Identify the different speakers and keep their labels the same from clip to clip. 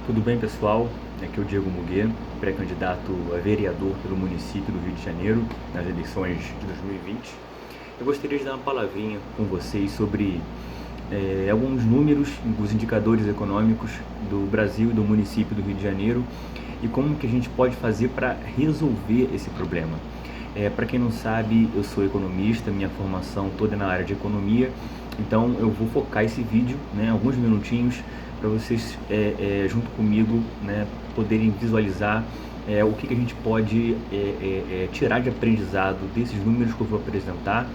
Speaker 1: Tudo bem, pessoal? Aqui é o Diego Muguê, pré-candidato a vereador pelo município do Rio de Janeiro nas eleições de 2020. Eu gostaria de dar uma palavrinha com vocês sobre alguns números, os indicadores econômicos do Brasil e do município do Rio de Janeiro e como que a gente pode fazer para resolver esse problema. Para quem não sabe, eu sou economista, minha formação toda é na área de economia, então eu vou focar esse vídeo, alguns minutinhos, para vocês, junto comigo, poderem visualizar o que a gente pode tirar de aprendizado desses números que eu vou apresentar,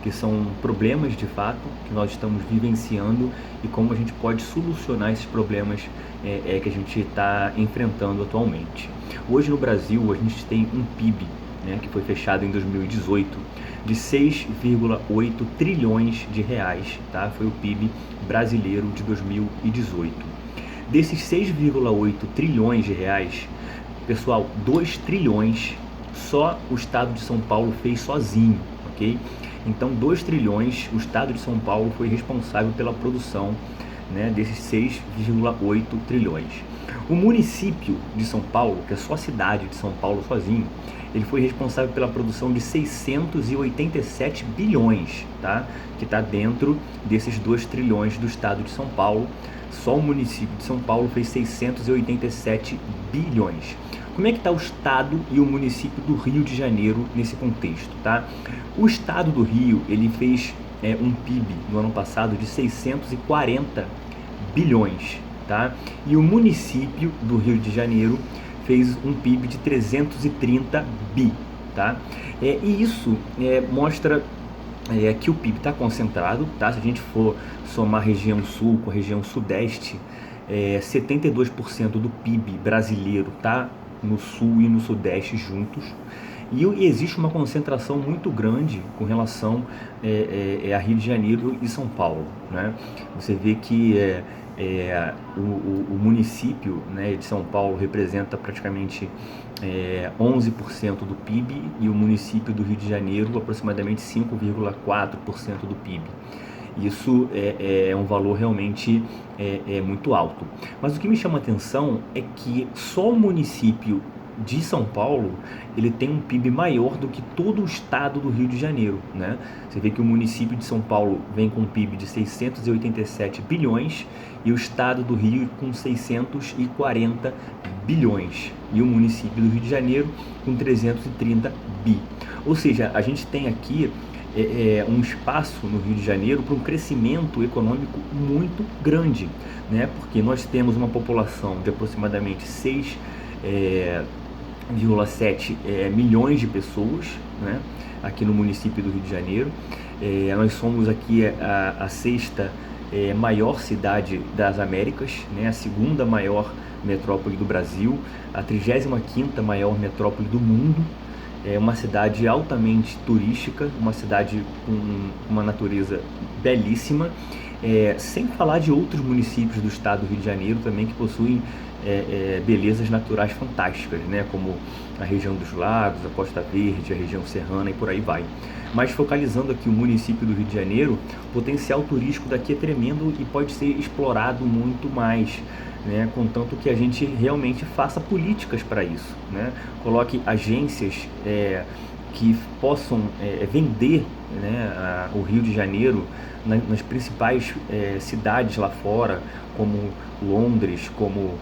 Speaker 1: que são problemas de fato que nós estamos vivenciando e como a gente pode solucionar esses problemas que a gente está enfrentando atualmente. Hoje no Brasil a gente tem um PIB, que foi fechado em 2018, de 6,8 trilhões de reais, tá? Foi o PIB brasileiro de 2018. Desses 6,8 trilhões de reais, pessoal, 2 trilhões só o estado de São Paulo fez sozinho, ok? Então 2 trilhões, o estado de São Paulo foi responsável pela produção, desses 6,8 trilhões. O município de São Paulo, que é só a cidade de São Paulo sozinho, ele foi responsável pela produção de 687 bilhões, tá? Que está dentro desses 2 trilhões do estado de São Paulo. Só o município de São Paulo fez 687 bilhões. Como é que está o estado e o município do Rio de Janeiro nesse contexto, tá? O estado do Rio, ele fez um PIB no ano passado de 640 bilhões, tá? E o município do Rio de Janeiro fez um PIB de 330 bi, tá? E isso mostra que o PIB está concentrado, tá? Se a gente for somar a região sul com a região sudeste, 72% do PIB brasileiro está no sul e no sudeste juntos. E existe uma concentração muito grande com relação a Rio de Janeiro e São Paulo, né? Você vê que o município, de São Paulo representa praticamente 11% do PIB e o município do Rio de Janeiro aproximadamente 5,4% do PIB. Isso é um valor realmente muito alto. Mas o que me chama a atenção é que só o município de São Paulo ele tem um PIB maior do que todo o estado do Rio de Janeiro, né? Você vê que o município de São Paulo vem com um PIB de 687 bilhões e o estado do Rio com 640 bilhões e o município do Rio de Janeiro com 330 bi. Ou seja, a gente tem aqui um espaço no Rio de Janeiro para um crescimento econômico muito grande, né? Porque nós temos uma população de aproximadamente 6,7 milhões de pessoas, né? Aqui no município do Rio de Janeiro. Nós somos aqui a sexta maior cidade das Américas, né? A segunda maior metrópole do Brasil, a 35ª maior metrópole do mundo. É uma cidade altamente turística, uma cidade com uma natureza belíssima, sem falar de outros municípios do estado do Rio de Janeiro também que possuem belezas naturais fantásticas, né? Como a região dos lagos, a Costa Verde, a região serrana e por aí vai. Mas focalizando aqui o município do Rio de Janeiro, o potencial turístico daqui é tremendo e pode ser explorado muito mais, né? Contanto que a gente realmente faça políticas para isso, né? Coloque agências que possam vender, o Rio de Janeiro nas principais cidades lá fora, como Londres, como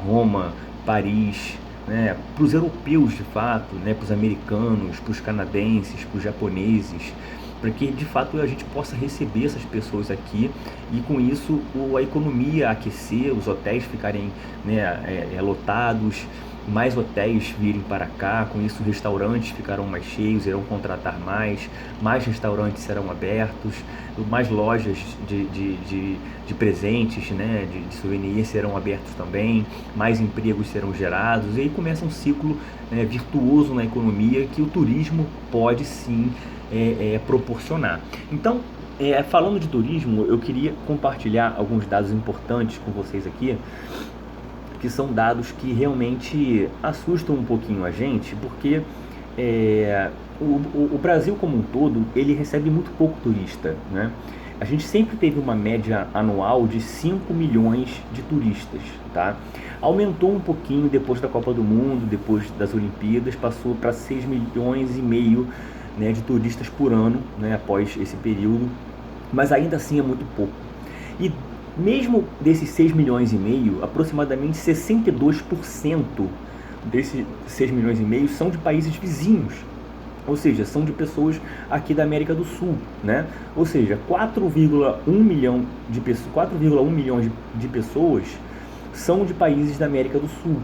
Speaker 1: Roma, Paris, né? Para os europeus de fato, né? Para os americanos, para os canadenses, para os japoneses, para que de fato a gente possa receber essas pessoas aqui e com isso a economia aquecer, os hotéis ficarem lotados, mais hotéis virem para cá, com isso restaurantes ficarão mais cheios, irão contratar mais restaurantes serão abertos, mais lojas de presentes, de souvenirs serão abertos também, mais empregos serão gerados e aí começa um ciclo virtuoso na economia que o turismo pode sim proporcionar. Então, falando de turismo, eu queria compartilhar alguns dados importantes com vocês aqui, que são dados que realmente assustam um pouquinho a gente, porque o Brasil como um todo, ele recebe muito pouco turista, né? a gente sempre teve uma média anual de 5 milhões de turistas, tá? Aumentou um pouquinho depois da Copa do Mundo, depois das Olimpíadas, passou para 6 milhões e meio, né, de turistas por ano, né, após esse período, mas ainda assim é muito pouco. E mesmo desses 6 milhões e meio, aproximadamente 62% desses 6 milhões e meio são de países vizinhos, ou seja, são de pessoas aqui da América do Sul, né? Ou seja, 4,1 milhão de pessoas são de países da América do Sul.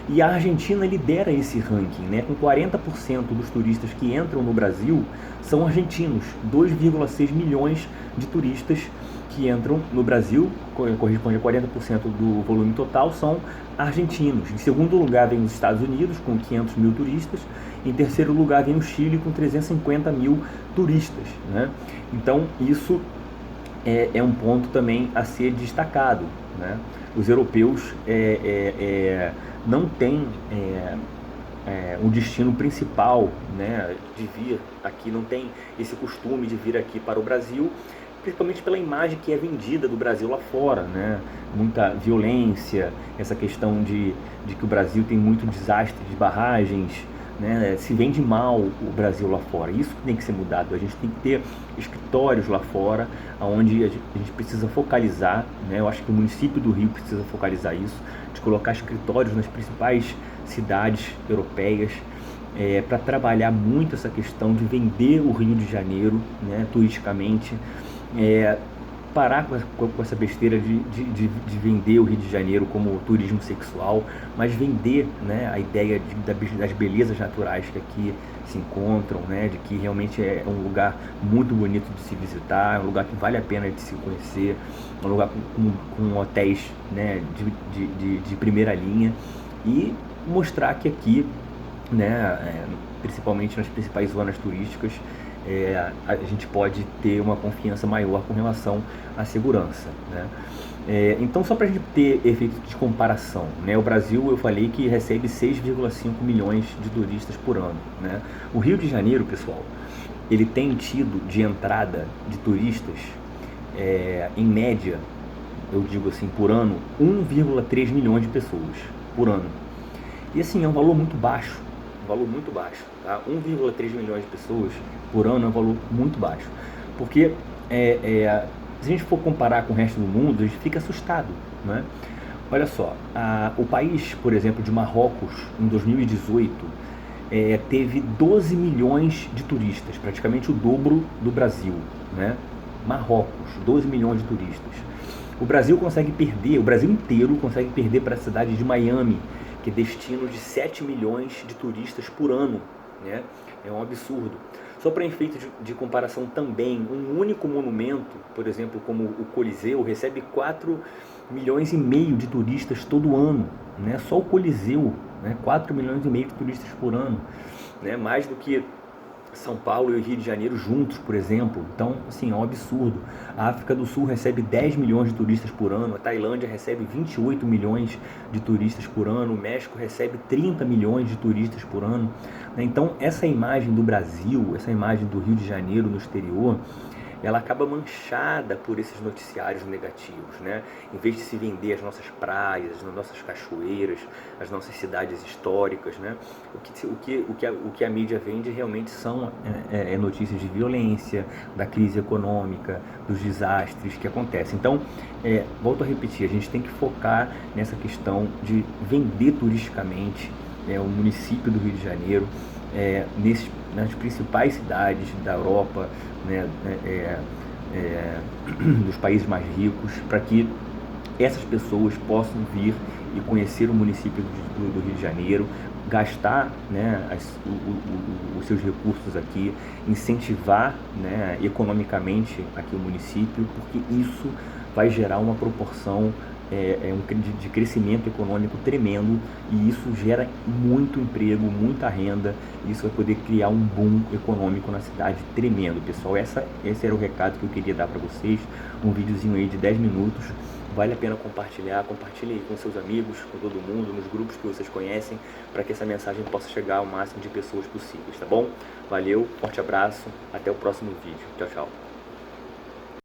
Speaker 1: E a Argentina lidera esse ranking, né? Com 40% dos turistas que entram no Brasil são argentinos, 2,6 milhões de turistas que entram no Brasil, corresponde a 40% do volume total, são argentinos. Em segundo lugar vem os Estados Unidos, com 500 mil turistas. Em terceiro lugar vem o Chile, com 350 mil turistas, né? Então, isso é um ponto também a ser destacado, né? Os europeus não têm um destino principal, né, de vir aqui, não tem esse costume de vir aqui para o Brasil, principalmente pela imagem que é vendida do Brasil lá fora, né? Muita violência, essa questão de que o Brasil tem muito desastre de barragens, né? Se vende mal o Brasil lá fora. Isso que tem que ser mudado. A gente tem que ter escritórios lá fora, onde a gente precisa focalizar, né? Eu acho que o município do Rio precisa focalizar isso, de colocar escritórios nas principais cidades europeias, para trabalhar muito essa questão de vender o Rio de Janeiro, né, turisticamente, parar com essa besteira de vender o Rio de Janeiro como turismo sexual, mas vender, né, a ideia das belezas naturais que aqui se encontram, né, de que realmente é um lugar muito bonito de se visitar, um lugar que vale a pena de se conhecer, um lugar com hotéis, né, de primeira linha, e mostrar que aqui, né, principalmente nas principais zonas turísticas, a gente pode ter uma confiança maior com relação à segurança, né? Então, só para a gente ter efeito de comparação, né, o Brasil, eu falei que recebe 6,5 milhões de turistas por ano, né? O Rio de Janeiro, pessoal, ele tem tido de entrada de turistas, em média, eu digo assim, por ano, 1,3 milhões de pessoas por ano. E assim, é um valor muito baixo, tá? 1,3 milhões de pessoas por ano é um valor muito baixo, porque se a gente for comparar com o resto do mundo, a gente fica assustado, né? Olha só, o país, por exemplo, de Marrocos, em 2018, teve 12 milhões de turistas, praticamente o dobro do Brasil, né? Marrocos, 12 milhões de turistas. O Brasil inteiro consegue perder para a cidade de Miami, que é destino de 7 milhões de turistas por ano, né? É um absurdo. Só para efeito de comparação também, um único monumento, por exemplo, como o Coliseu, recebe 4 milhões e meio de turistas todo ano, né? Só o Coliseu, né? 4 milhões e meio de turistas por ano, né? Mais do que São Paulo e o Rio de Janeiro juntos, por exemplo. Então, assim, é um absurdo. A África do Sul recebe 10 milhões de turistas por ano, a Tailândia recebe 28 milhões de turistas por ano, o México recebe 30 milhões de turistas por ano. Então, essa imagem do Brasil, essa imagem do Rio de Janeiro no exterior, ela acaba manchada por esses noticiários negativos, né? Em vez de se vender as nossas praias, as nossas cachoeiras, as nossas cidades históricas, né? O que a mídia vende realmente são notícias de violência, da crise econômica, dos desastres que acontecem. Então, volto a repetir, a gente tem que focar nessa questão de vender turisticamente o município do Rio de Janeiro, nas principais cidades da Europa, né, dos países mais ricos, para que essas pessoas possam vir e conhecer o município do Rio de Janeiro, gastar, né, os seus recursos aqui, incentivar, né, economicamente aqui o município, porque isso vai gerar uma proporção de crescimento econômico tremendo, e isso gera muito emprego, muita renda, e isso vai poder criar um boom econômico na cidade tremendo, pessoal. Esse era o recado que eu queria dar para vocês, um videozinho aí de 10 minutos, vale a pena compartilhar, compartilhe com seus amigos, com todo mundo, nos grupos que vocês conhecem, para que essa mensagem possa chegar ao máximo de pessoas possíveis, tá bom? Valeu, forte abraço, até o próximo vídeo, tchau, tchau.